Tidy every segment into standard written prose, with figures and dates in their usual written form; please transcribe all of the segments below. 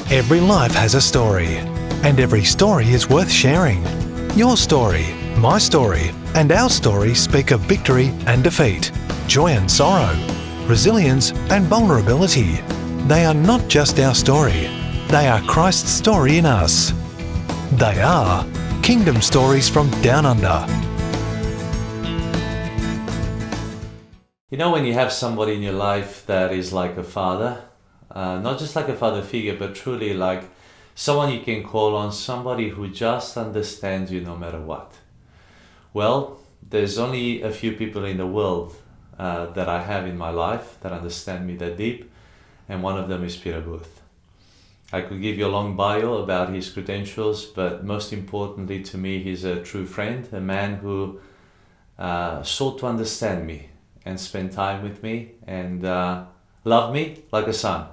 Every life has a story, and every story is worth sharing. Your story, my story, and our story speak of victory and defeat, joy and sorrow, resilience and vulnerability. They are not just our story, they are Christ's story in us. They are Kingdom Stories from Down Under. You know, when you have somebody in your life that is like a father, not just like a father figure, but truly like someone you can call on, somebody who just understands you no matter what. Well, there's only a few people in the world that I have in my life that understand me that deep, and one of them is Peter Booth. I could give you a long bio about his credentials, but most importantly to me, he's a true friend, a man who sought to understand me and spend time with me and love me like a son.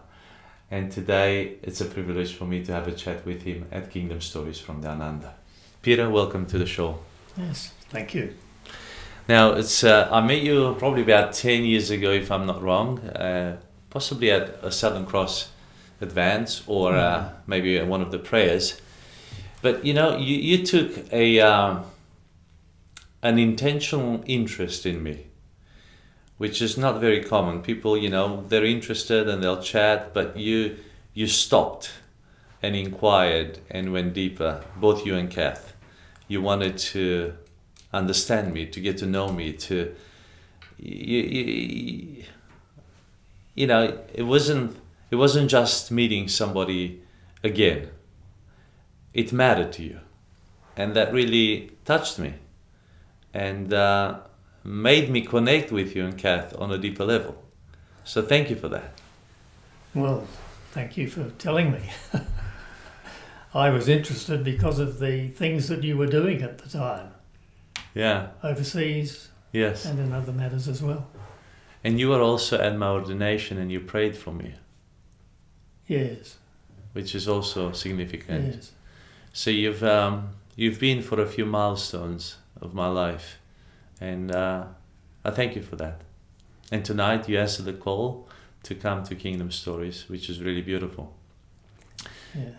And today it's a privilege for me to have a chat with him at Kingdom Stories from Down Under. Peter, welcome to the show. Yes, thank you. Now, it's I met you probably about 10 years ago, if I'm not wrong, possibly at a Southern Cross Advance or maybe at one of the prayers. But you know, you took an intentional interest in me, which is not very common. People, you know, they're interested and they'll chat, but you stopped and inquired and went deeper, both you and Kath. You wanted to understand me, to get to know me, to, you know, it wasn't just meeting somebody again. It mattered to you. And that really touched me. And made me connect with you and Kath on a deeper level. So thank you for that. Well, thank you for telling me. I was interested because of the things that you were doing at the time. Yeah. Overseas. Yes. And in other matters as well. And you were also at my ordination and you prayed for me. Yes. Which is also significant. Yes. So you've been for a few milestones of my life. And I thank you for that. And tonight you answered the call to come to Kingdom Stories, which is really beautiful. Yeah.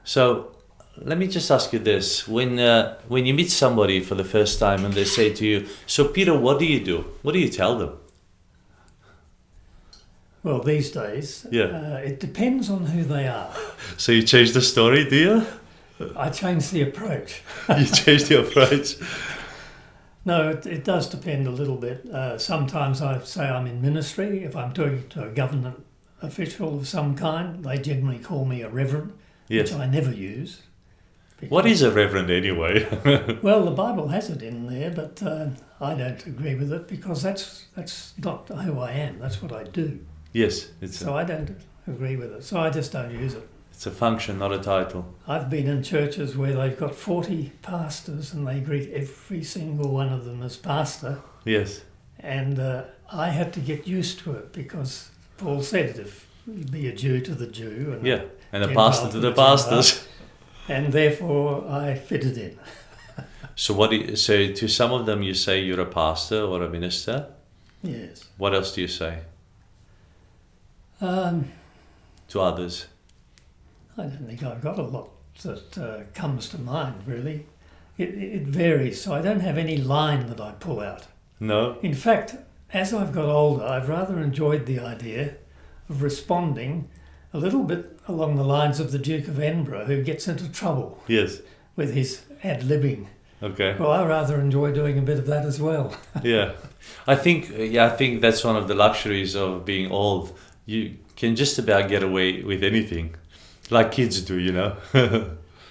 So let me just ask you this. When you meet somebody for the first time and they say to you, so Peter, what do you do? What do you tell them? Well, these days, it depends on who they are. So you change the story, do you? I change the approach. You change the approach? No, it does depend a little bit. Sometimes I say I'm in ministry. If I'm talking to a government official of some kind, they generally call me a reverend, yes. Which I never use. What is a reverend anyway? Well, the Bible has it in there, but I don't agree with it because that's not who I am. That's what I do. Yes. I don't agree with it. So I just don't use it. It's a function, not a title. I've been in churches where they've got 40 pastors and they greet every single one of them as pastor. Yes. And I had to get used to it because Paul said if you be a Jew to the Jew and a pastor to the pastors. And therefore I fitted in. So to some of them you say you're a pastor or a minister? Yes. What else do you say? To others? I don't think I've got a lot that comes to mind, really. It varies, so I don't have any line that I pull out. No? In fact, as I've got older, I've rather enjoyed the idea of responding a little bit along the lines of the Duke of Edinburgh, who gets into trouble with his ad-libbing. Okay. Well, I rather enjoy doing a bit of that as well. Yeah. I think that's one of the luxuries of being old. You can just about get away with anything. Like kids do, you know.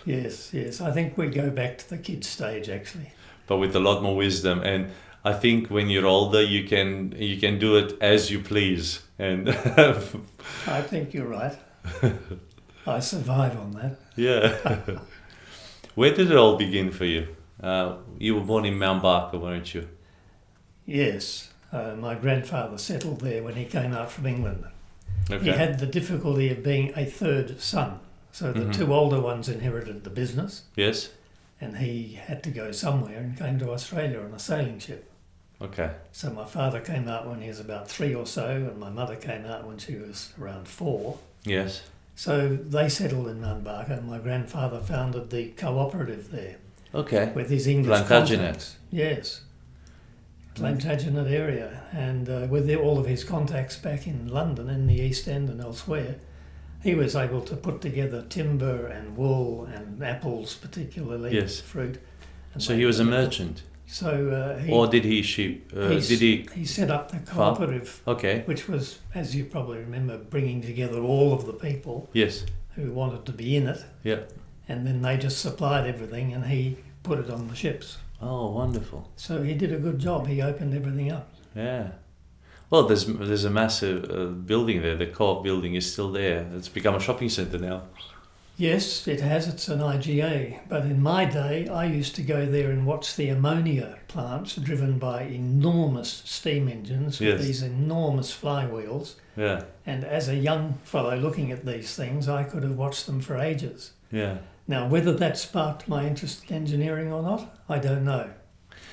Yes. I think we go back to the kids stage actually. But with a lot more wisdom, and I think when you're older, you can do it as you please. And I think you're right. I survive on that. Yeah. Where did it all begin for you? You were born in Mount Barker, weren't you? Yes. My grandfather settled there when he came out from England. Okay. He had the difficulty of being a third son. So the two older ones inherited the business. Yes. And he had to go somewhere and came to Australia on a sailing ship. Okay. So my father came out when he was about 3 or so, and my mother came out when she was around 4. Yes. So they settled in Mount Barker. My grandfather founded the cooperative there. Okay. With his English Plantagenet. contacts. Yes. Plantagenet area. And with all of his contacts back in London, in the East End and elsewhere, he was able to put together timber and wool and apples, particularly, yes. fruit. So he was a merchant? So or did he sheep? He set up the cooperative, okay. which was, as you probably remember, bringing together all of the people yes. who wanted to be in it. Yeah. And then they just supplied everything, and he put it on the ships. Oh, wonderful! So he did a good job. He opened everything up. Yeah. Well, there's a massive building there. The co-op building is still there. It's become a shopping centre now. Yes, it has. It's an IGA. But in my day, I used to go there and watch the ammonia plants driven by enormous steam engines with yes. these enormous flywheels. Yeah. And as a young fellow looking at these things, I could have watched them for ages. Yeah. Now, whether that sparked my interest in engineering or not, I don't know.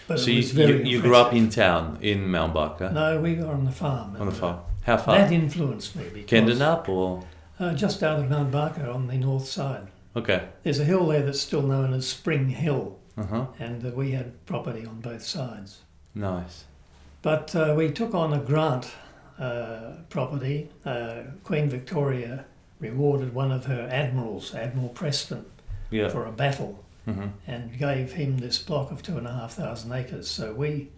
But so it was very you grew up in town, in Mount Barker? No, we were on the farm. On the farm. How far? That influenced me because... Kendenup or...? Just out of Mount Barker on the north side. Okay. There's a hill there that's still known as Spring Hill. Uh-huh. And we had property on both sides. Nice. But we took on a grant property. Queen Victoria rewarded one of her admirals, Admiral Preston, yeah. for a battle. Mm-hmm. And gave him this block of 2,500 acres. So we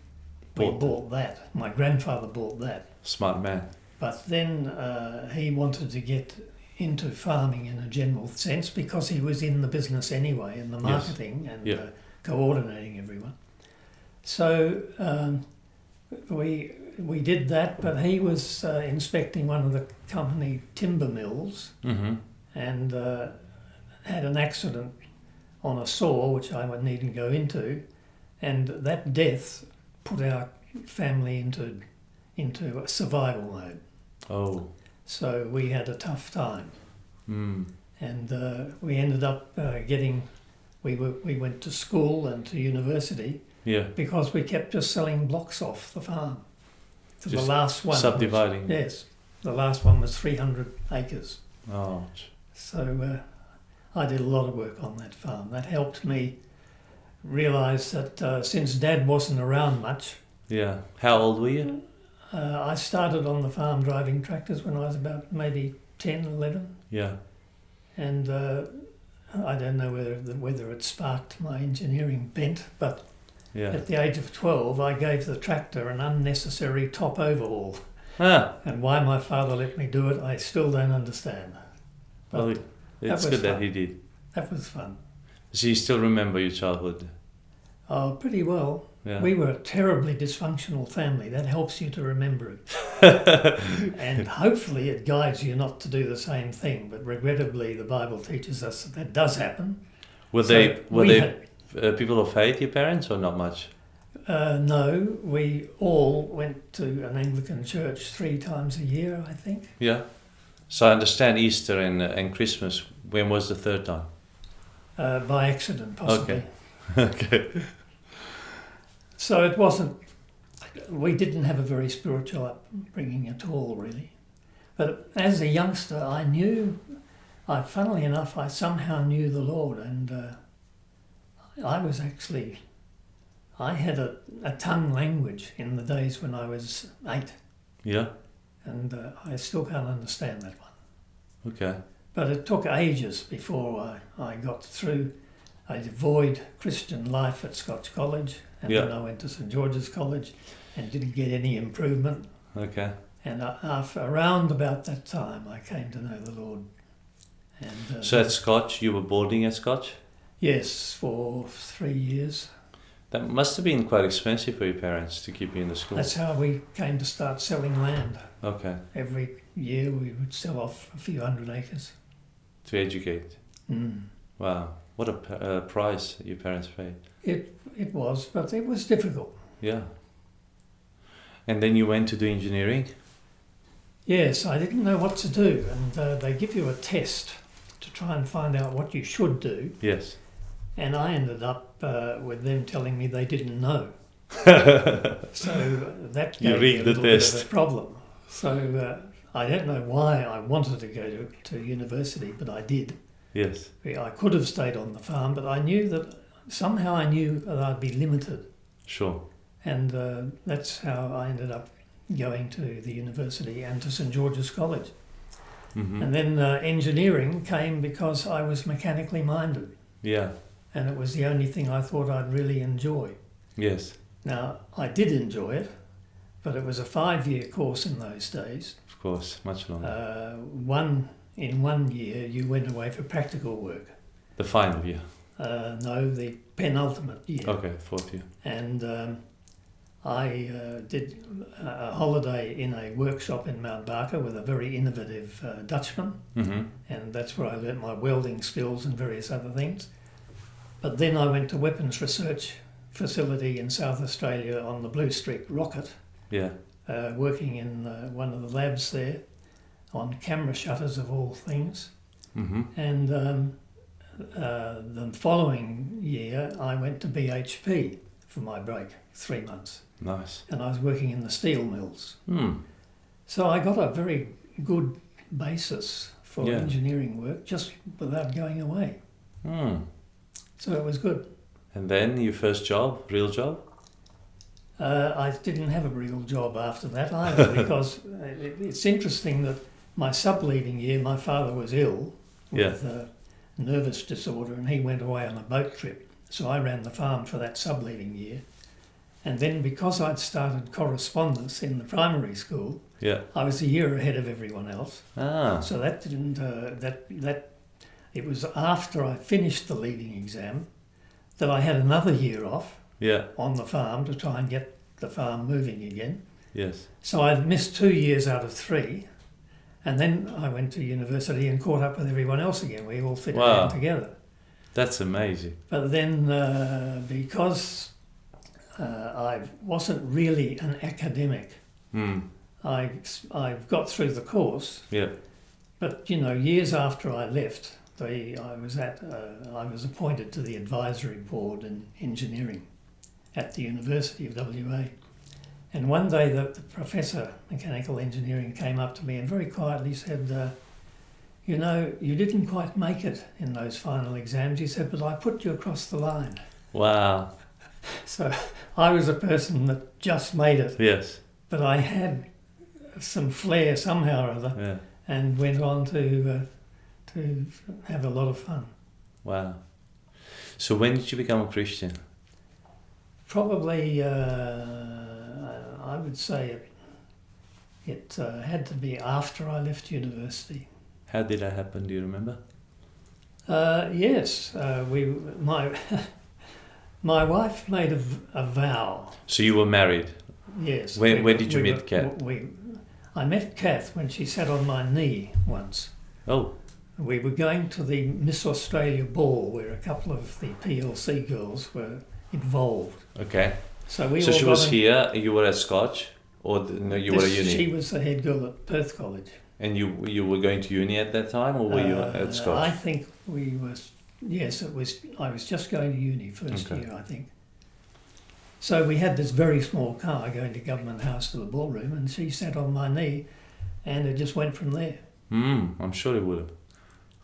bought that. My grandfather bought that. Smart man. But then he wanted to get into farming in a general sense because he was in the business anyway, in the marketing yes. and yeah. Coordinating everyone. So we did that, but he was inspecting one of the company timber mills mm-hmm. and had an accident on a saw, which I needn't go into, and that death put our family into a survival mode. Oh. So we had a tough time. Mm. And we ended up we went to school and to university yeah. because we kept just selling blocks off the farm. So just the last one subdividing. Yes. The last one was 300 acres. Oh. So I did a lot of work on that farm. That helped me realise that since Dad wasn't around much... Yeah. How old were you? I started on the farm driving tractors when I was about maybe 10, 11. Yeah. And I don't know whether it sparked my engineering bent, but yeah. at the age of 12 I gave the tractor an unnecessary top overhaul. Ah. And why my father let me do it, I still don't understand. But well, it's good that he did. That was fun. So you still remember your childhood? Oh, pretty well. Yeah. We were a terribly dysfunctional family. That helps you to remember it. And hopefully it guides you not to do the same thing. But regrettably, the Bible teaches us that does happen. Were they people of faith, your parents, or not much? No, we all went to an Anglican church 3 times a year, I think. Yeah. So I understand Easter and Christmas. When was the third time? By accident, possibly. Okay. So it wasn't... We didn't have a very spiritual upbringing at all, really. But as a youngster, funnily enough, I somehow knew the Lord, and I had a tongue language in the days when I was 8. Yeah. And I still can't understand that one. Okay. But it took ages before I got through. I avoided Christian life at Scotch College, and then I went to St George's College and didn't get any improvement. Okay. And around about that time, I came to know the Lord. And so at Scotch, you were boarding at Scotch? Yes, for 3 years. That must have been quite expensive for your parents to keep you in the school. That's how we came to start selling land. Okay. Every year we would sell off a few hundred acres. To educate? Mm. Wow. What a price your parents paid. It was, but it was difficult. Yeah. And then you went to do engineering? Yes, I didn't know what to do, and they give you a test to try and find out what you should do. Yes. And I ended up with them telling me they didn't know. So that gave me a little bit of a problem. So I don't know why I wanted to go to university, but I did. Yes. I could have stayed on the farm, but I knew that I'd be limited. Sure. And that's how I ended up going to the university and to St George's College. Mm-hmm. And then engineering came because I was mechanically minded. Yeah. And it was the only thing I thought I'd really enjoy. Yes. Now, I did enjoy it, but it was a 5-year course in those days. Of course, much longer. In 1 year, you went away for practical work. The final year? No, the penultimate year. Okay, 4th year. And I did a holiday in a workshop in Mount Barker with a very innovative Dutchman, Mm-hmm. and that's where I learnt my welding skills and various other things. But then I went to Weapons Research Facility in South Australia on the Blue Streak rocket, Yeah. working in one of the labs there on camera shutters of all things. Mm-hmm. And the following year I went to BHP for my break, 3 months. Nice. And I was working in the steel mills. Hmm. So I got a very good basis for Yeah. engineering work just without going away. Hmm. So it was good. And then your first job, real job? I didn't have a real job after that either because it's interesting that my sub-leaving year, my father was ill with nervous disorder and he went away on a boat trip. So I ran the farm for that sub-leaving year. And then because I'd started correspondence in the primary school, Yeah. I was a year ahead of everyone else. Ah. So that didn't, it was after I finished the leaving exam that I had another year off Yeah. on the farm to try and get the farm moving again. Yes. So I missed 2 years out of 3, and then I went to university and caught up with everyone else again. We all fitted Wow. in together. That's amazing. But then because I wasn't really an academic, Hmm. I got through the course, Yeah. but years after I left, I was appointed to the advisory board in engineering at the University of WA. And one day the professor, mechanical engineering, came up to me and very quietly said, you didn't quite make it in those final exams. He said, but I put you across the line. Wow. So I was a person that just made it, Yes. but I had some flair somehow or other Yeah. and went on to have a lot of fun. Wow. So when did you become a Christian? Probably, I would say it had to be after I left university. How did that happen? Do you remember? Yes, my wife made a vow. So you were married. Yes. Where did you meet Kath? I met Kath when she sat on my knee once. Oh. We were going to the Miss Australia ball where a couple of the PLC girls were involved. Okay. So So she was here. You were at Scotch, or no? You were at uni. She was the head girl at Perth College. And you were going to uni at that time, or were you at Scotch? I think we were. Yes, it was. I was just going to uni first year, I think. So we had this very small car going to Government House to the ballroom, and she sat on my knee, and it just went from there. I'm sure it would have.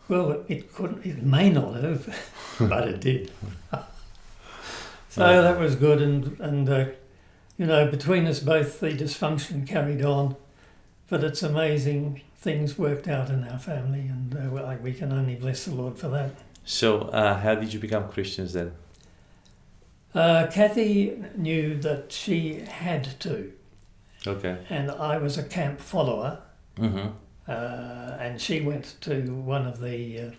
Well, it couldn't. It may not have, but it did. So that was good, and between us both, the dysfunction carried on. But it's amazing things worked out in our family, and we can only bless the Lord for that. So, how did you become Christians then? Kathy knew that she had to. Okay. And I was a camp follower. Mm-hmm. And she went to one of the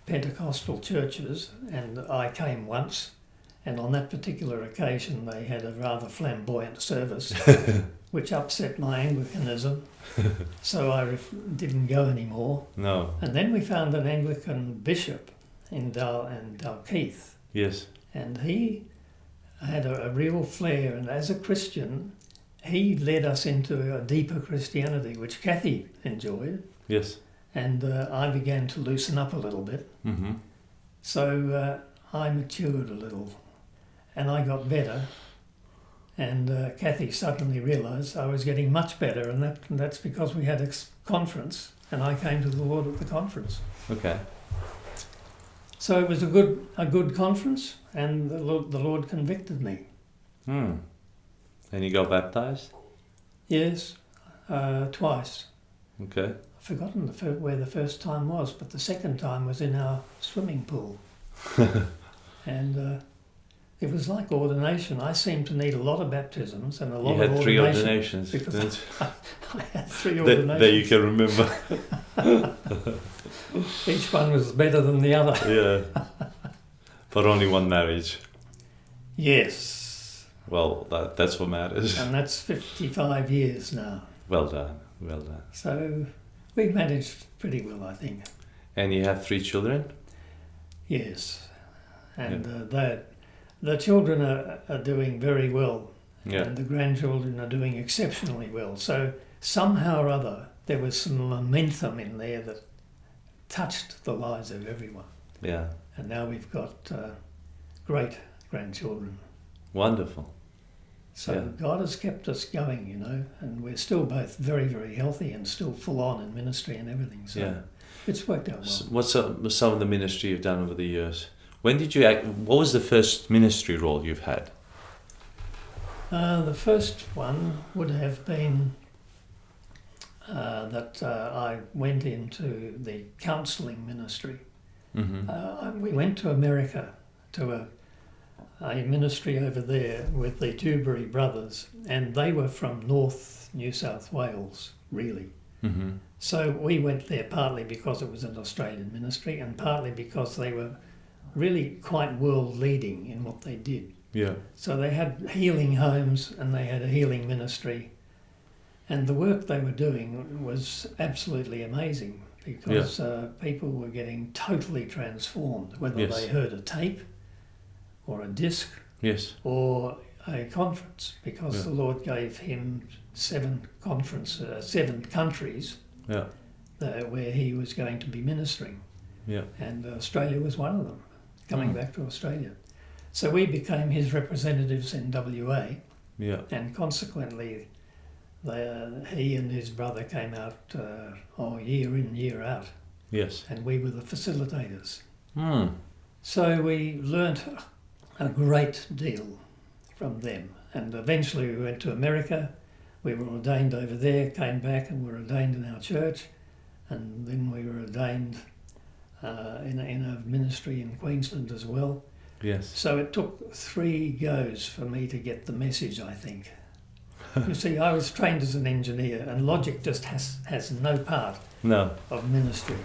Pentecostal churches, and I came once. And on that particular occasion, they had a rather flamboyant service, which upset my Anglicanism. So I didn't go anymore. No. And then we found an Anglican bishop in Dalkeith. Yes. And he had a real flair, and as a Christian, he led us into a deeper Christianity, which Kathy enjoyed. Yes. And I began to loosen up a little bit. Mm-hmm. So I matured a little, and I got better. And Kathy suddenly realised I was getting much better, and that's because we had a conference, and I came to the Lord at the conference. Okay. So it was a good conference, and the Lord convicted me. And you got baptized? Yes, twice. Okay. I've forgotten where the first time was, but the second time was in our swimming pool. And it was like ordination. I seemed to need a lot of baptisms and a lot of ordinations. You had 3 ordinations. Because I had 3 ordinations. That you can remember. Each one was better than the other. Yeah. But only one marriage. Yes. Well, that's what matters. And that's 55 years now. Well done. Well done. So we've managed pretty well, I think. And you have 3 children? Yes. And the children are doing very well. Yeah. And the grandchildren are doing exceptionally well. So somehow or other, there was some momentum in there that touched the lives of everyone. Yeah. And now we've got great grandchildren. Wonderful. So God has kept us going, you know, and we're still both very, very healthy and still full on in ministry and everything. So it's worked out well. So what's some of the ministry you've done over the years? When did you what was the first ministry role you've had? The first one would have been that I went into the Counselling Ministry. Mm-hmm. We went to America to a ministry over there with the Dewberry brothers, and they were from North New South Wales, really. Mm-hmm. So we went there partly because it was an Australian ministry and partly because they were really quite world leading in what they did. Yeah. So they had healing homes and they had a healing ministry, and the work they were doing was absolutely amazing because people were getting totally transformed, whether they heard a tape or a disc or a conference, because the Lord gave him 7 countries where he was going to be ministering. Yeah. And Australia was one of them, coming back to Australia. So we became his representatives in WA, and consequently he and his brother came out year in, year out. Yes. And we were the facilitators. So we learnt a great deal from them. And eventually we went to America. We were ordained over there, came back and were ordained in our church. And then we were ordained in a ministry in Queensland as well. Yes. So it took 3 goes for me to get the message, I think. You see, I was trained as an engineer, and logic just has no part of ministry.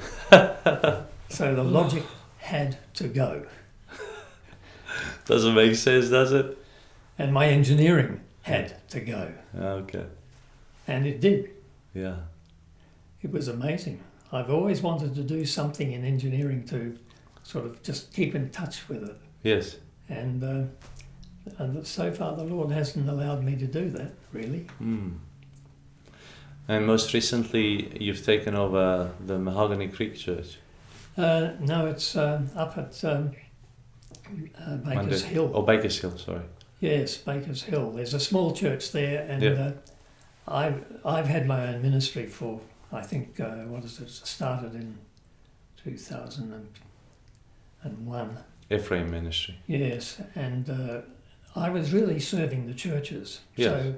So the logic had to go. Doesn't make sense, does it? And my engineering had to go. Okay. And it did. Yeah. It was amazing. I've always wanted to do something in engineering to sort of just keep in touch with it. Yes. And so far the Lord hasn't allowed me to do that, really. And most recently you've taken over the Mahogany Creek Church. No, it's up at Baker's Hill. Oh, Baker's Hill, sorry. Yes, Baker's Hill. There's a small church there, and I've had my own ministry for, I think, started in 2001. Ephraim Ministry. Yes, and I was really serving the churches. Yes. So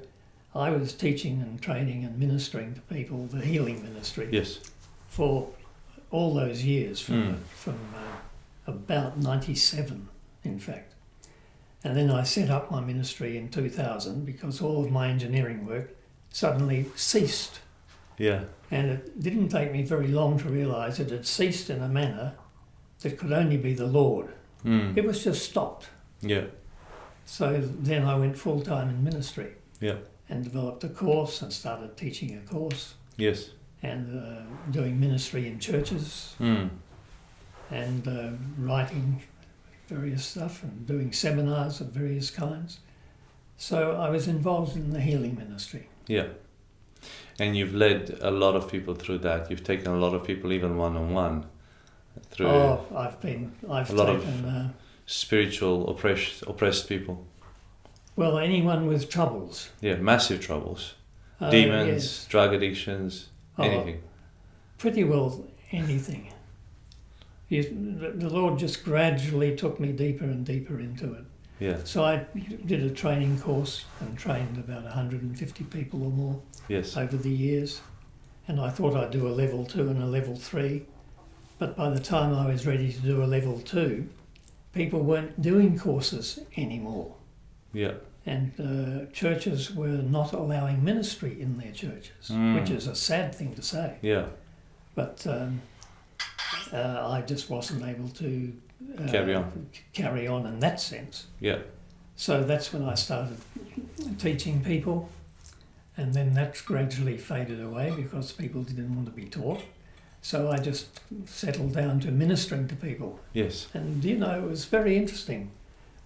I was teaching and training and ministering to people, the healing ministry. Yes. For all those years, from about 97, in fact. And then I set up my ministry in 2000 because all of my engineering work suddenly ceased. Yeah. And it didn't take me very long to realise it had ceased in a manner that could only be the Lord. It was just stopped. Yeah. So then I went full-time in ministry. Yeah. And developed a course and started teaching a course. Yes. And doing ministry in churches. And writing various stuff and doing seminars of various kinds. So I was involved in the healing ministry. Yeah. And you've led a lot of people through that. You've taken a lot of people even one-on-one through I've taken of spiritual oppressed people. Well, anyone with troubles. Yeah, massive troubles. Demons, yes. drug addictions, anything. Pretty well anything. The Lord just gradually took me deeper and deeper into it. Yeah. So I did a training course and trained about 150 people or more over the years. And I thought I'd do a level 2 and a level 3. But by the time I was ready to do a level 2, people weren't doing courses anymore. Yeah. And churches were not allowing ministry in their churches, which is a sad thing to say. Yeah. But I just wasn't able to carry on in that sense. Yeah. So that's when I started teaching people, and then that gradually faded away because people didn't want to be taught. So I just settled down to ministering to people. Yes. And it was very interesting.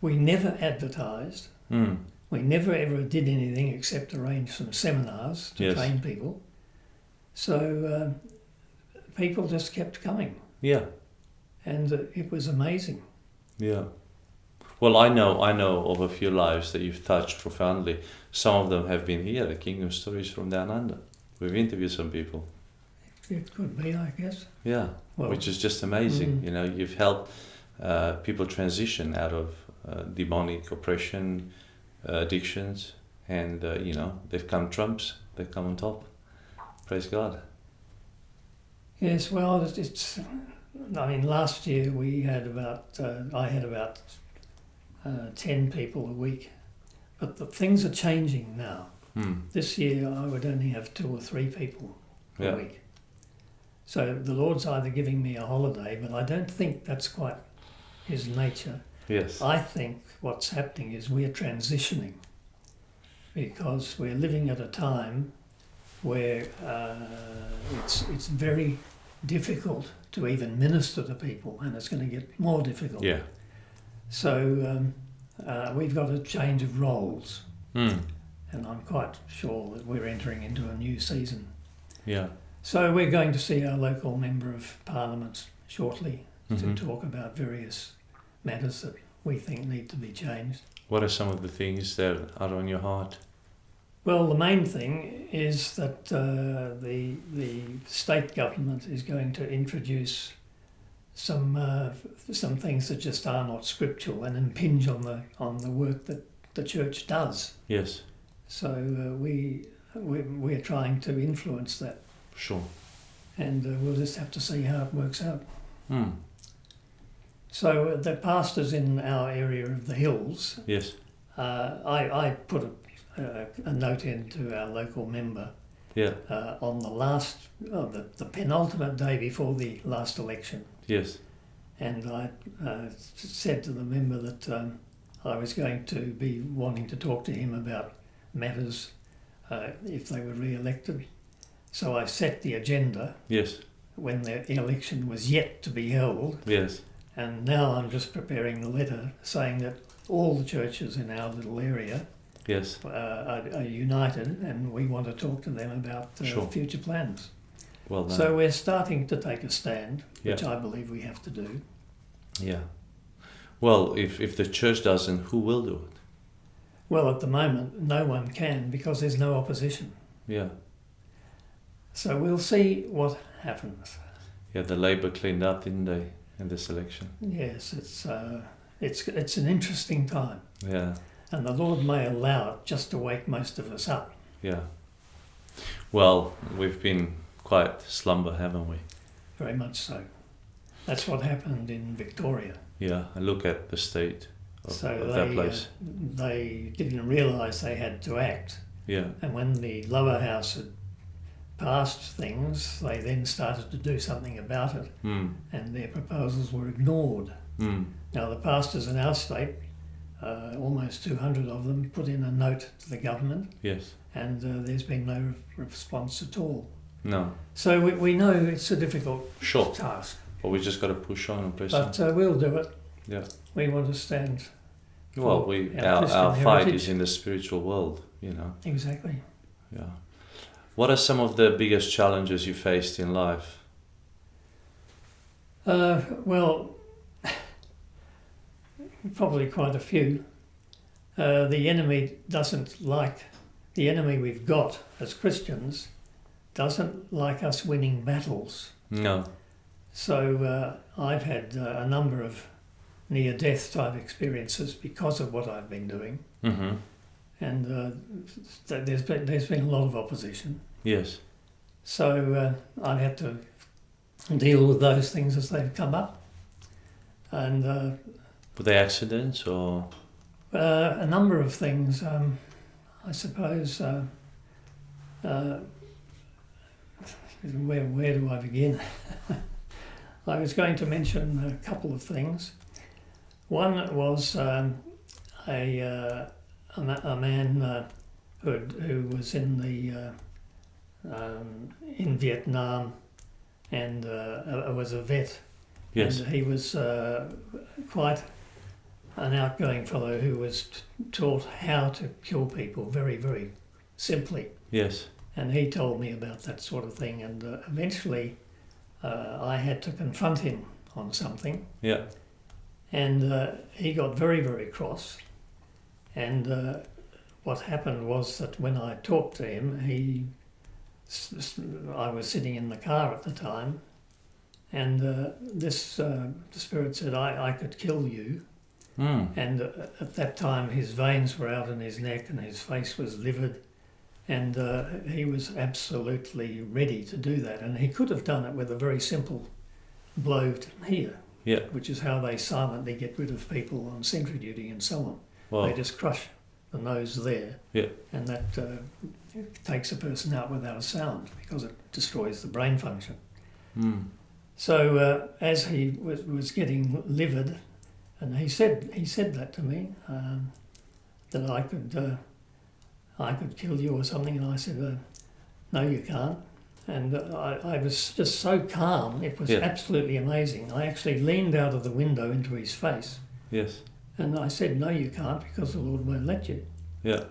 We never advertised. We never ever did anything except arrange some seminars to train people. So people just kept coming. Yeah. And it was amazing. Yeah. Well, I know of a few lives that you've touched profoundly. Some of them have been here at Kingdom Stories from Down Under. We've interviewed some people. It could be, I guess. Yeah, well, which is just amazing. You've helped people transition out of demonic oppression, addictions, and they've come trumps. They've come on top. Praise God. Yes, well, it's. I mean, last year we had I had about 10 people a week, but the things are changing now. This year I would only have 2 or 3 people a week. So the Lord's either giving me a holiday, but I don't think that's quite His nature. Yes. I think what's happening is we're transitioning, because we're living at a time where it's very difficult to even minister to people, and it's going to get more difficult. Yeah. So we've got a change of roles, and I'm quite sure that we're entering into a new season. Yeah. So we're going to see our local Member of Parliament shortly to talk about various matters that we think need to be changed. What are some of the things that are on your heart? Well, the main thing is that the state government is going to introduce some things that just are not scriptural and impinge on the work that the church does. Yes. So we're trying to influence that. Sure. And we'll just have to see how it works out. So the pastors in our area of the hills. Yes. I put a note into our local member. Yeah. On the penultimate day before the last election. Yes. And I said to the member that I was going to be wanting to talk to him about matters if they were re-elected. So I set the agenda. Yes. When the election was yet to be held. Yes. And now I'm just preparing the letter saying that all the churches in our little area yes. Are united, and we want to talk to them about future plans. Well done. So we're starting to take a stand, which I believe we have to do. Yeah. Well, if the church doesn't, who will do it? Well, at the moment, no one can, because there's no opposition. Yeah. So we'll see what happens. Yeah, the Labour cleaned up, didn't they, in this election? Yes, it's an interesting time. Yeah. And the Lord may allow it just to wake most of us up. Yeah. Well, we've been quite slumber, haven't we? Very much so. That's what happened in Victoria. Yeah, and look at the state of that place. They didn't realise they had to act. Yeah. And when the lower house had passed things, they then started to do something about it, and their proposals were ignored. Now the pastors in our state, almost 200 of them, put in a note to the government. Yes. And there's been no response at all. No. So we know it's a difficult task. But we just got to push on and press on. But we'll do it. Yeah. We want to stand. Well, our fight is in the spiritual world, Exactly. Yeah. What are some of the biggest challenges you faced in life? Well, probably quite a few. the enemy we've got as Christians doesn't like us winning battles. No. So I've had a number of near-death type experiences because of what I've been doing. Mm-hmm. And there's been a lot of opposition. Yes. So I've had to deal with those things as they've come up. And were they accidents or? A number of things, I suppose. Where do I begin? I was going to mention a couple of things. One was a man who was in Vietnam and was a vet. Yes. And he was quite an outgoing fellow who was taught how to kill people very, very simply. Yes. And he told me about that sort of thing, and eventually I had to confront him on something. Yeah. And he got very, very cross. And what happened was that when I talked to him, I was sitting in the car at the time, and the spirit said, I could kill you. Mm. And at that time his veins were out in his neck and his face was livid, and he was absolutely ready to do that. And he could have done it with a very simple blow to here, yeah, which is how they silently get rid of people on sentry duty and so on. Wow. They just crush the nose there, yeah, and that takes a person out without a sound because it destroys the brain function. Mm. So as he was getting livid, and he said that to me, that I could kill you or something, and I said, no, you can't. And I was just so calm, it was absolutely amazing. I actually leaned out of the window into his face. Yes. And I said, no, you can't, because the Lord won't let you. Yeah.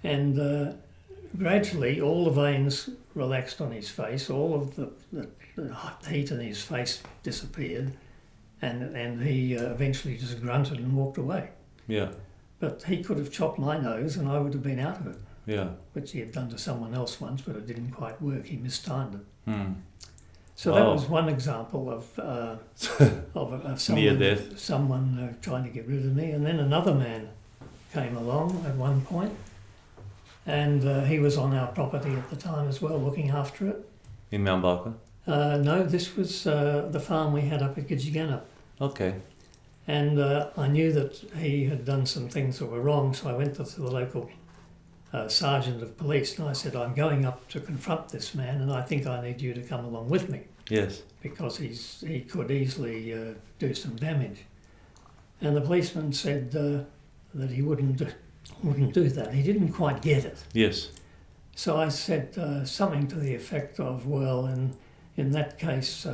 And gradually all the veins relaxed on his face, all of the heat in his face disappeared, and he eventually just grunted and walked away. Yeah. But he could have chopped my nose and I would have been out of it. Yeah. Which he had done to someone else once, but it didn't quite work. He mistimed it. Mm. So that was one example of someone trying to get rid of me. And then another man came along at one point, and he was on our property at the time as well, looking after it. In Mount Barker? No, this was the farm we had up at Gidgigana. Okay. And I knew that he had done some things that were wrong, so I went to the local sergeant of police and I said, I'm going up to confront this man and I think I need you to come along with me. Yes. Because he could easily do some damage. And the policeman said that he wouldn't do that. He didn't quite get it. Yes. So I said something to the effect of, well, in that case,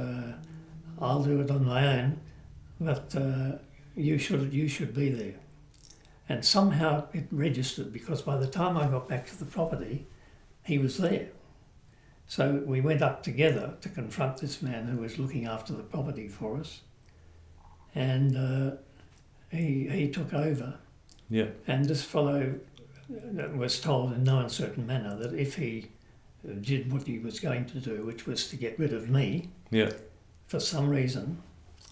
I'll do it on my own, but you should be there. And somehow it registered, because by the time I got back to the property, he was there. So we went up together to confront this man who was looking after the property for us, and he took over. Yeah. And this fellow was told in no uncertain manner that if he did what he was going to do, which was to get rid of me, for some reason,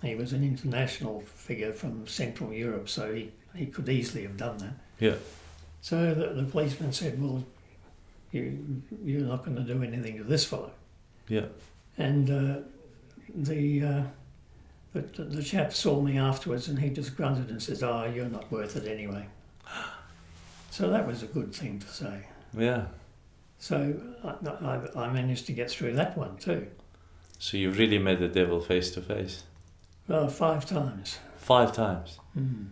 he was an international figure from Central Europe, so he could easily have done that. Yeah. So the policeman said, well, you're not going to do anything to this fellow. Yeah. And the chap saw me afterwards and he just grunted and says, oh, you're not worth it anyway. So that was a good thing to say. Yeah. So I managed to get through that one too. So you really met the devil face to face? 5 times. 5 times? Mm.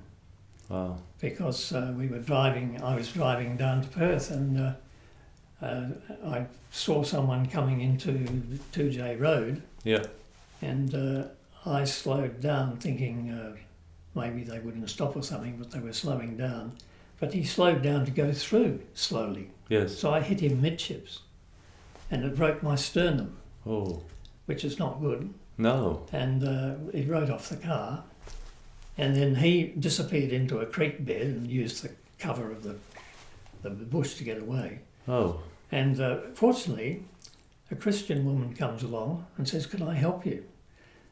Wow. Because I was driving down to Perth and I saw someone coming into 2J Road. Yeah. And I slowed down thinking maybe they wouldn't stop or something, but they were slowing down. But he slowed down to go through slowly. Yes. So I hit him midships and it broke my sternum. Oh. Which is not good. No. And he rode off the car. And then he disappeared into a creek bed and used cover of the bush to get away. Oh. And fortunately, a Christian woman comes along and says, "Can I help you?"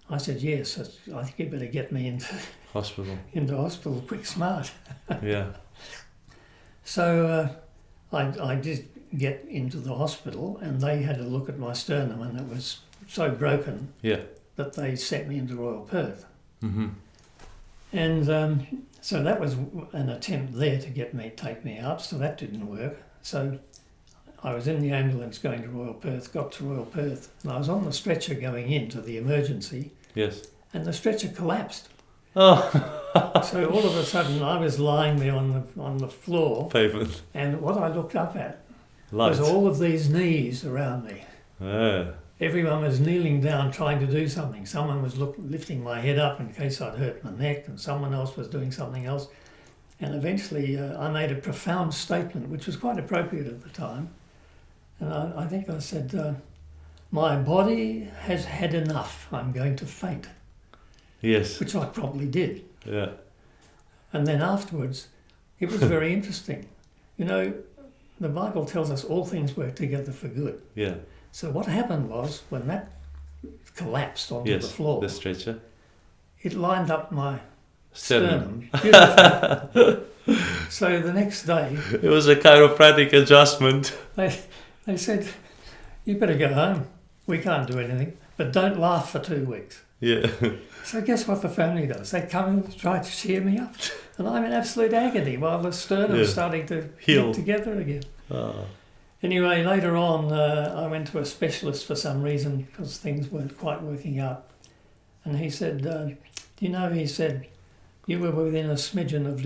I said, "Yes, I think you better get me into hospital quick, smart." Yeah. So I did get into the hospital, and they had a look at my sternum, and it was so broken that they sent me into Royal Perth. Mm-hmm. And so that was an attempt there to take me out, so that didn't work. So I was in the ambulance going to Royal Perth, got to Royal Perth, and I was on the stretcher going into the emergency. Yes. And the stretcher collapsed. Oh. So all of a sudden I was lying there on the floor. Pavement. And what I looked up at Light. was all of these knees around me. Everyone was kneeling down trying to do something. Someone was lifting my head up in case I'd hurt my neck, and someone else was doing something else. And eventually I made a profound statement, which was quite appropriate at the time. And I think I said, "My body has had enough. I'm going to faint." Yes. Which I probably did. Yeah. And then afterwards, it was very interesting. You know, the Bible tells us all things work together for good. Yeah. So what happened was, when that collapsed onto the floor, the stretcher, it lined up my sternum beautifully. So the next day, it was a chiropractic adjustment. They said, "You better go home. We can't do anything, but don't laugh for 2 weeks." Yeah. So guess what the family does? They come and try to cheer me up, and I'm in absolute agony while the sternum's starting to heal get together again. Oh. Anyway, later on, I went to a specialist for some reason because things weren't quite working out, and he said, "Do you know?" He said, "You were within a smidgen of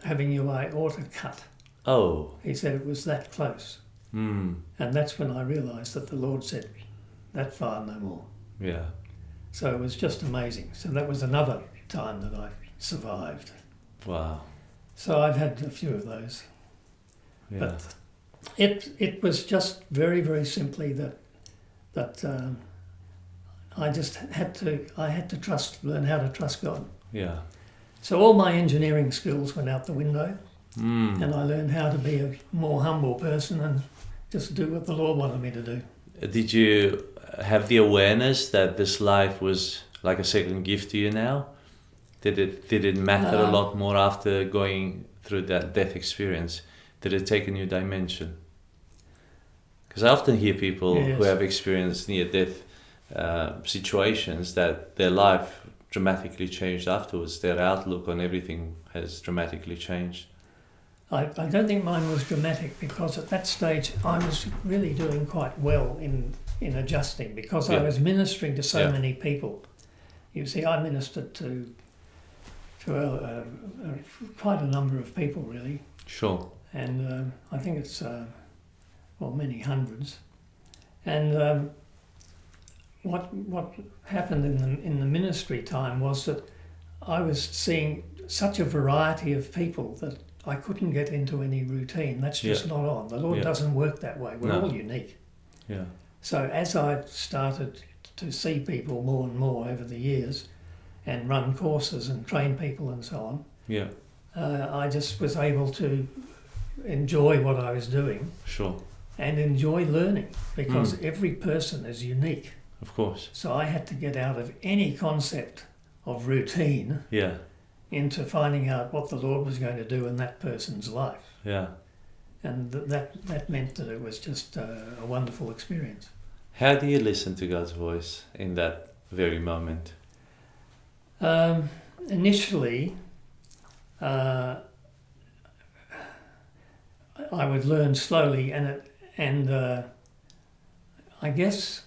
having your aorta cut." Oh. He said it was that close. Mm. And that's when I realised that the Lord said, "That far, no more." Yeah. So it was just amazing. So that was another time that I survived. Wow. So I've had a few of those. Yeah. But it was just very, very simply that I just had to learn how to trust God. Yeah. So all my engineering skills went out the window, Mm. and I learned how to be a more humble person and just do what the Lord wanted me to do. Did you have the awareness that this life was like a second gift to you now? Did it matter a lot more after going through that death experience? Did it take a new dimension? Because I often hear people who have experienced near-death situations that their life dramatically changed afterwards. Their outlook on everything has dramatically changed. I don't think mine was dramatic, because at that stage I was really doing quite well in adjusting, because I was ministering to so many people. You see, I ministered to quite a number of people, really. Sure. And I think it's many hundreds. And what happened in the ministry time was that I was seeing such a variety of people that I couldn't get into any routine. That's just not on. The Lord doesn't work that way. We're all unique. Yeah. So as I started to see people more and more over the years, and run courses and train people and so on, I just was able to enjoy what I was doing. Sure. And enjoy learning, because every person is unique. Of course. So I had to get out of any concept of routine into finding out what the Lord was going to do in that person's life. Yeah. And that meant that it was just a wonderful experience. How do you listen to God's voice in that very moment? Initially, I would learn slowly, and I guess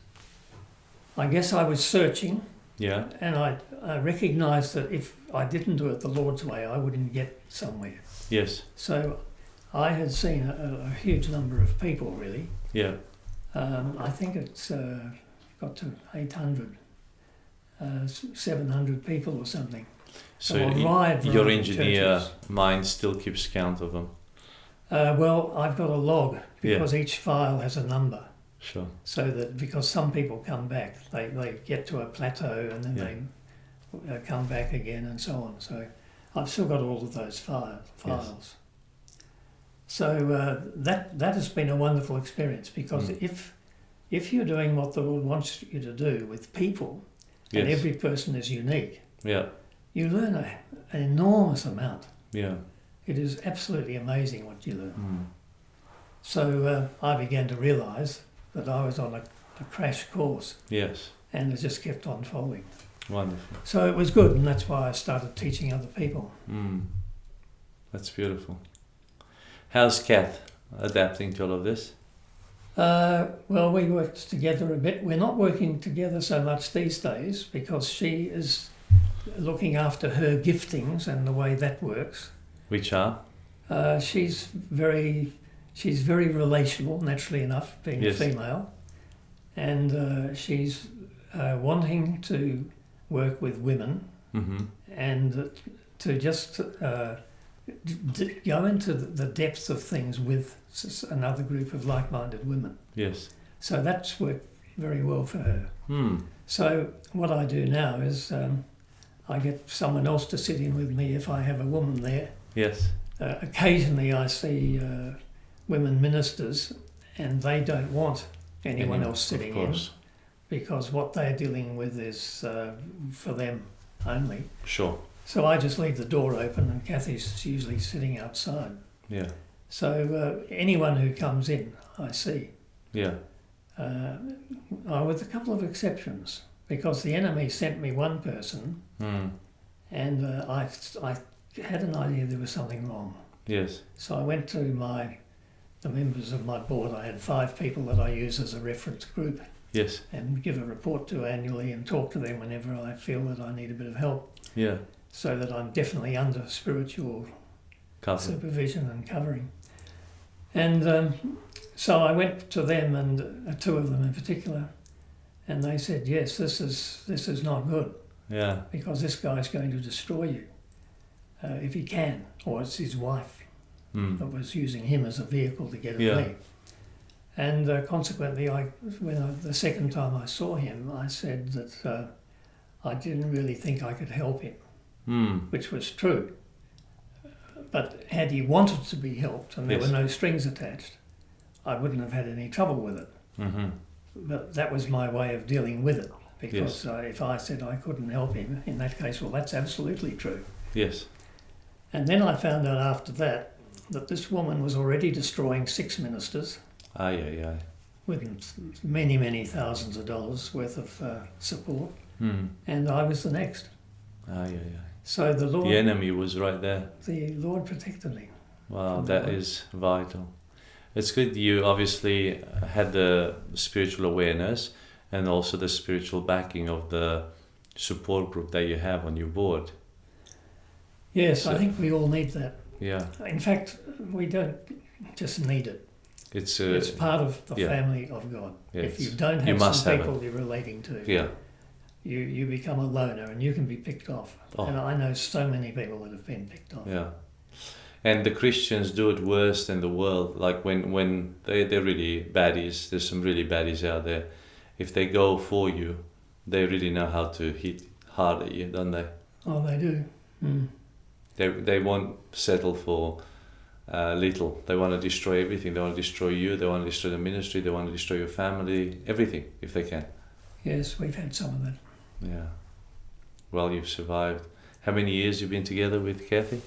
I was searching. Yeah. And I recognised that if I didn't do it the Lord's way, I wouldn't get somewhere. Yes. So I had seen a huge number of people, really. Yeah. I think it's got to 800, 700 people or something. So your engineer mind still keeps count of them? Well, I've got a log, because each file has a number. Sure. So that, because some people come back, they get to a plateau and then they come back again and so on. So I've still got all of those files. So that has been a wonderful experience, because if you're doing what the Lord wants you to do with people, and every person is unique, you learn an enormous amount. Yeah. It is absolutely amazing what you learn. So I began to realise that I was on a crash course. Yes. And it just kept unfolding. Wonderful. So it was good, and that's why I started teaching other people. That's beautiful. How's Kath adapting to all of this? Well, we worked together a bit. We're not working together so much these days because she is looking after her giftings and the way that works. Which are? She's very relational, naturally enough, being a female, and she's wanting to work with women and to just go into the depths of things with another group of like-minded women. Yes. So that's worked very well for her. So what I do now is I get someone else to sit in with me if I have a woman there. Yes. Occasionally I see women ministers, and they don't want anyone else sitting in, because what they're dealing with is for them only. Sure. So I just leave the door open, and Kathy's usually sitting outside. Yeah. So anyone who comes in, I see. Yeah. With a couple of exceptions, because the enemy sent me one person, and I had an idea there was something wrong. Yes. So I went to the members of my board. I had 5 people that I use as a reference group. Yes. And give a report to annually and talk to them whenever I feel that I need a bit of help. Yeah. So that I'm definitely under spiritual supervision and covering. And so I went to them, and 2 of them in particular, and they said, yes, this is not good. Yeah. Because this guy's going to destroy you if he can, or it's his wife that was using him as a vehicle to get at me. And consequently, the second time I saw him, I said that I didn't really think I could help him, which was true. But had he wanted to be helped and there were no strings attached, I wouldn't have had any trouble with it. But that was my way of dealing with it, because if I said I couldn't help him, in that case, well, that's absolutely true. Yes. And then I found out after that this woman was already destroying 6 ministers. With many, many thousands of dollars worth of support. And I was the next. So the Lord... The enemy was right there. The Lord protected me. Wow, that is vital. It's good you obviously had the spiritual awareness and also the spiritual backing of the support group that you have on your board. Yes, I think we all need that. Yeah. In fact, we don't just need it. It's part of the family of God. Yeah, if you don't have some people you're relating to, you become a loner and you can be picked off. And I know so many people that have been picked off. Yeah. And the Christians do it worse than the world. Like when they're really baddies, there's some really baddies out there. If they go for you, they really know how to hit hard at you, don't they? Oh, they do. They won't settle for little. They want to destroy everything. They want to destroy you. They want to destroy the ministry. They want to destroy your family. Everything, if they can. Yes, we've had some of that. Yeah. Well, you've survived. How many years you've been together with Kathy?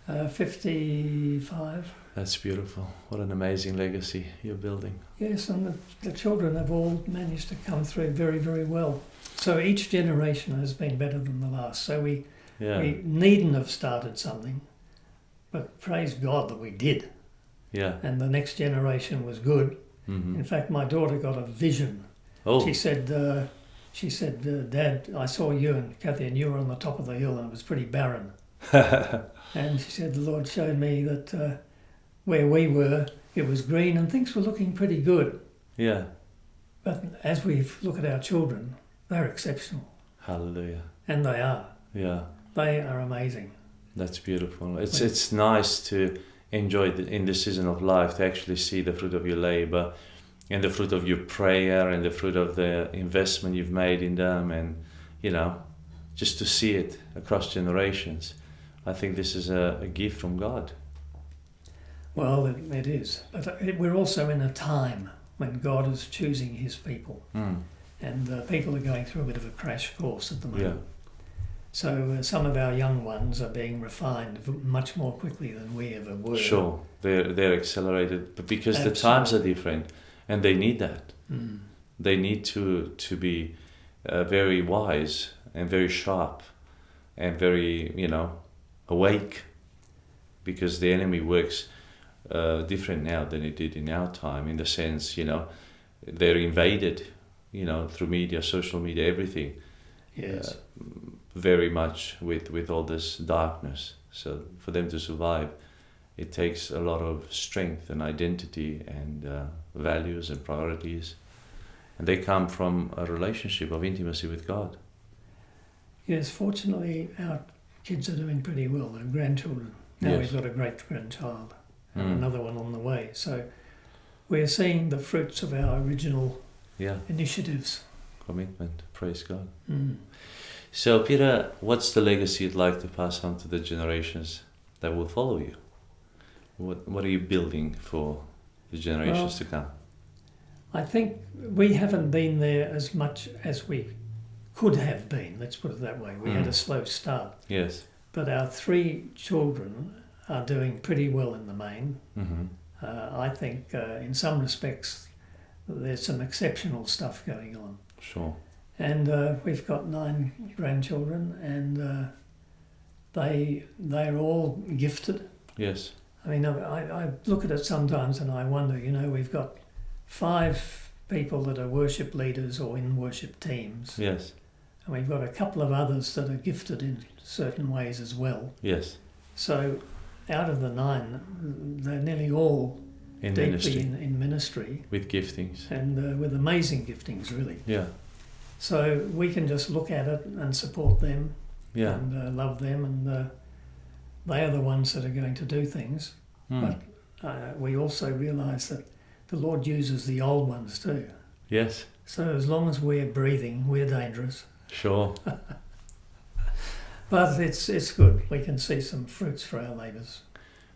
55. That's beautiful. What an amazing legacy you're building. Yes, and the children have all managed to come through very, very well. So each generation has been better than the last. So we needn't have started something, but praise God that we did. Yeah. And the next generation was good. In fact, my daughter got a vision. She said, Dad, I saw you and Kathy, and you were on the top of the hill and it was pretty barren. And she said, the Lord showed me that where we were, it was green and things were looking pretty good. Yeah. But as we look at our children, they're exceptional. Hallelujah. And they are. Yeah. They are amazing. That's beautiful. It's nice to enjoy in the season of life to actually see the fruit of your labor and the fruit of your prayer and the fruit of the investment you've made in them, and just to see it across generations. I think this is a gift from God. Well, it is. But we're also in a time when God is choosing his people. And people are going through a bit of a crash course at the moment. Yeah. So some of our young ones are being refined much more quickly than we ever were. Sure, they're accelerated, but because the times are different, and they need that. They need to be very wise and very sharp and very, awake, because the enemy works different now than it did in our time, in the sense, they're invaded, through media, social media, everything. Yes. Very much with all this darkness. So for them to survive, it takes a lot of strength and identity and values and priorities. And they come from a relationship of intimacy with God. Yes, fortunately our kids are doing pretty well, their grandchildren. Now we've got a great-grandchild and another one on the way. So we're seeing the fruits of our original initiatives. Commitment, praise God. So Peter, what's the legacy you'd like to pass on to the generations that will follow you? What are you building for the generations to come? I think we haven't been there as much as we could have been, let's put it that way. We had a slow start. Yes. But our 3 children are doing pretty well in the main. I think in some respects there's some exceptional stuff going on. Sure. And we've got 9 grandchildren, and they're all gifted. Yes. I mean, I look at it sometimes and I wonder, we've got 5 people that are worship leaders or in worship teams. Yes. And we've got a couple of others that are gifted in certain ways as well. Yes. So out of the 9, they're nearly all deeply in ministry. With giftings. And with amazing giftings, really. Yeah. So we can just look at it and support them and love them, and they are the ones that are going to do things. But we also realise that the Lord uses the old ones too. Yes. So as long as we're breathing, we're dangerous. Sure. But it's good. We can see some fruits for our labours.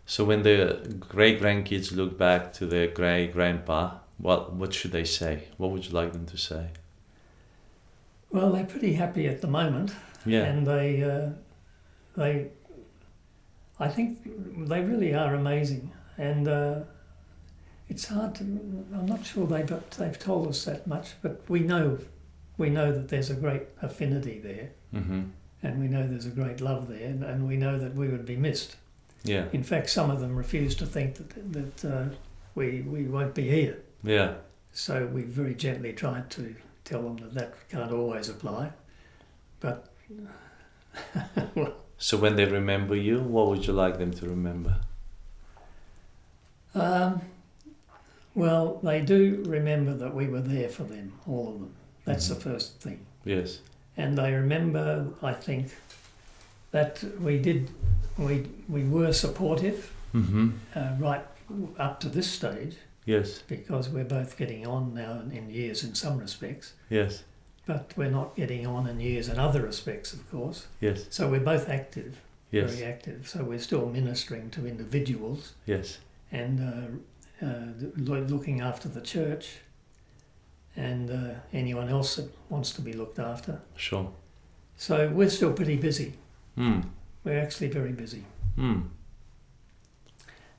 So when the great-grandkids look back to their great-grandpa, what should they say? What would you like them to say? Well, they're pretty happy at the moment. Yeah. And I think they really are amazing. And it's hard to, I'm not sure they've told us that much, but we know that there's a great affinity there. And we know there's a great love there, and we know that we would be missed. Yeah. In fact, some of them refuse to think that we won't be here. Yeah. So we very gently tried to tell them that can't always apply. But well. So when they remember you, what would you like them to remember? Well, they do remember that we were there for them, all of them. That's the first thing. Yes. And they remember, I think, that we were supportive right up to this stage. Yes. Because we're both getting on now in years in some respects. Yes. But we're not getting on in years in other respects, of course. Yes. So we're both active, yes. very active. So we're still ministering to individuals. Yes. And looking after the church and anyone else that wants to be looked after. Sure. So we're still pretty busy. Mm. We're actually very busy. Mm.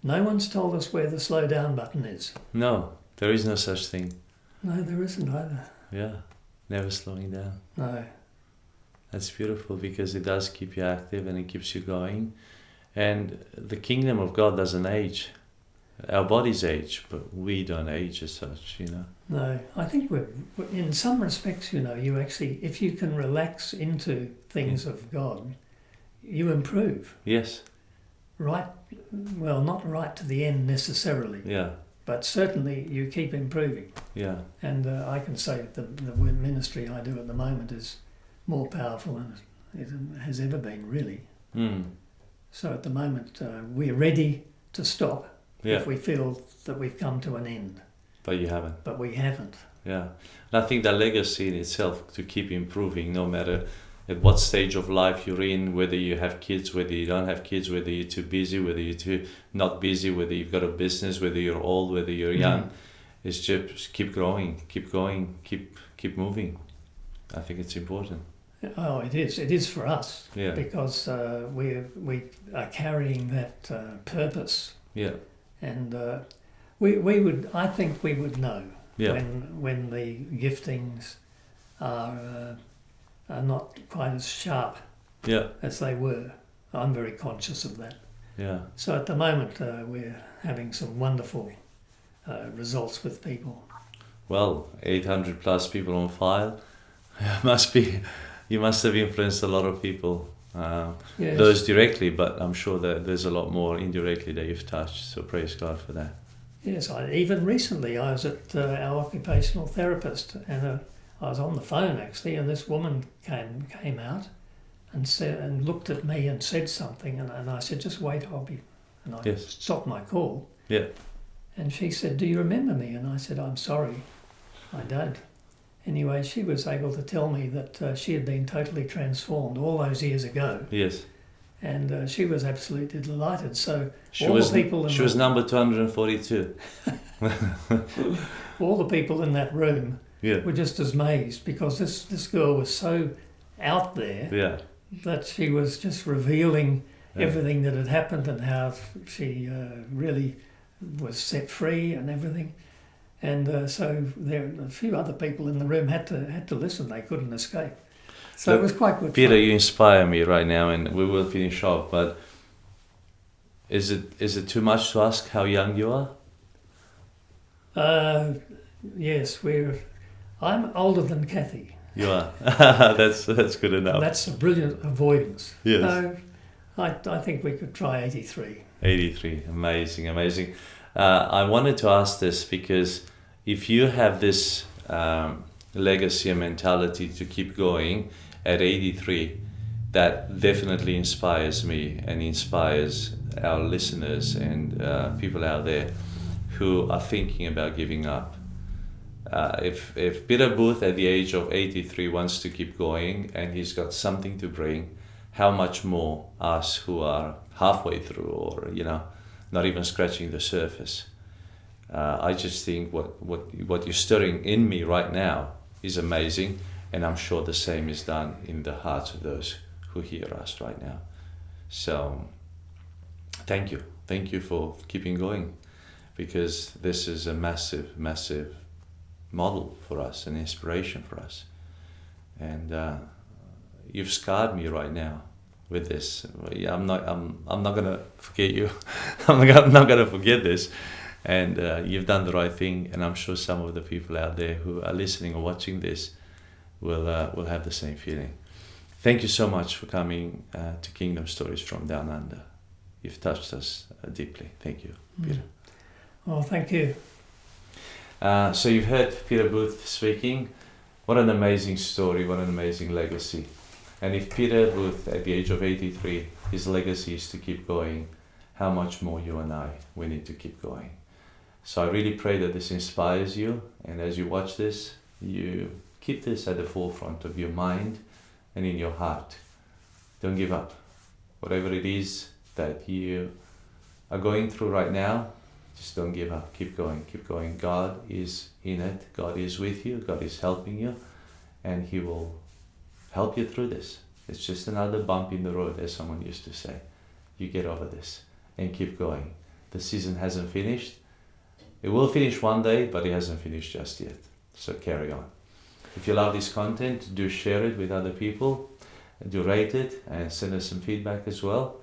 No one's told us where the slow down button is. No, there is no such thing. No, there isn't either. Yeah, never slowing down. No. That's beautiful because it does keep you active and it keeps you going. And the kingdom of God doesn't age. Our bodies age, but we don't age as such, you know. No, I think we're in some respects, you know, you actually, if you can relax into things of God, you improve. Yes. Right, well, not right to the end necessarily. Yeah. But certainly you keep improving. Yeah. And I can say the ministry I do at the moment is more powerful than it has ever been, really. Mm. So at the moment we're ready to stop if we feel that we've come to an end. But you haven't. But we haven't. Yeah. And I think that legacy in itself to keep improving no matter at what stage of life you're in, whether you have kids, whether you don't have kids, whether you're too busy, whether you're too not busy, whether you've got a business, whether you're old, whether you're young. It's just keep growing, keep going, keep moving. I think it's important. Oh, it is. It is for us. Yeah. Because we are carrying that purpose. Yeah. And I think we would know yeah. when the giftings are not quite as sharp yeah. as they were. I'm very conscious of that. Yeah. So at the moment we're having some wonderful results with people. Well, 800 plus people on file. You must have influenced a lot of people. Yes. Those directly, but I'm sure that there's a lot more indirectly that you've touched. So praise God for that. Yes, even recently I was at our occupational therapist, and I was on the phone actually, and this woman came out and looked at me and said something, and I said, "Just wait, I'll be," and I yes. stopped my call. Yeah. And she said, "Do you remember me?" And I said, "I'm sorry, I don't." Anyway, she was able to tell me that she had been totally transformed all those years ago. Yes. And she was absolutely delighted. So she was number 242. All the people in that room yeah. were just amazed, because this girl was so out there yeah. that she was just revealing everything that had happened and how she really was set free and everything. And so there, a few other people in the room had to listen. They couldn't escape. So it was quite good. Peter, fun. You inspire me right now, and we will finish off. But is it too much to ask how young you are? Yes, I'm older than Kathy. You are. That's good enough. And that's a brilliant avoidance. Yes. No, I think we could try 83. 83, amazing. I wanted to ask this because if you have this legacy and mentality to keep going at 83, that definitely inspires me and inspires our listeners and people out there who are thinking about giving up. If Peter Booth at the age of 83 wants to keep going and he's got something to bring, how much more us who are halfway through or not even scratching the surface. I just think what you're stirring in me right now is amazing, and I'm sure the same is done in the hearts of those who hear us right now. So thank you for keeping going, because this is a massive model for us, an inspiration for us. And you've scarred me right now with this. I'm not gonna forget you. I'm not gonna forget this. And you've done the right thing, and I'm sure some of the people out there who are listening or watching this will have the same feeling. Thank you so much for coming to Kingdom Stories from Down Under. You've touched us deeply. Thank you, Peter. Well, thank you. So you've heard Peter Booth speaking. What an amazing story, what an amazing legacy. And if Peter Booth at the age of 83, his legacy is to keep going, how much more you and I, we need to keep going. So I really pray that this inspires you, and as you watch this, you keep this at the forefront of your mind and in your heart. Don't give up. Whatever it is that you are going through right now, just don't give up. Keep going. God is in it. God is with you. God is helping you, and He will help you through this. It's just another bump in the road, as someone used to say. You get over this and keep going. The season hasn't finished. It will finish one day, but it hasn't finished just yet. So carry on. If you love this content, do share it with other people. Do rate it and send us some feedback as well.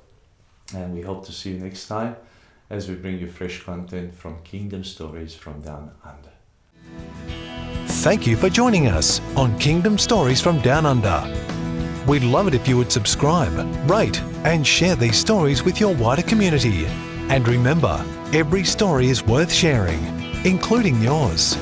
And we hope to see you next time as we bring you fresh content from Kingdom Stories from Down Under. Thank you for joining us on Kingdom Stories from Down Under. We'd love it if you would subscribe, rate, and share these stories with your wider community. And remember, every story is worth sharing, including yours.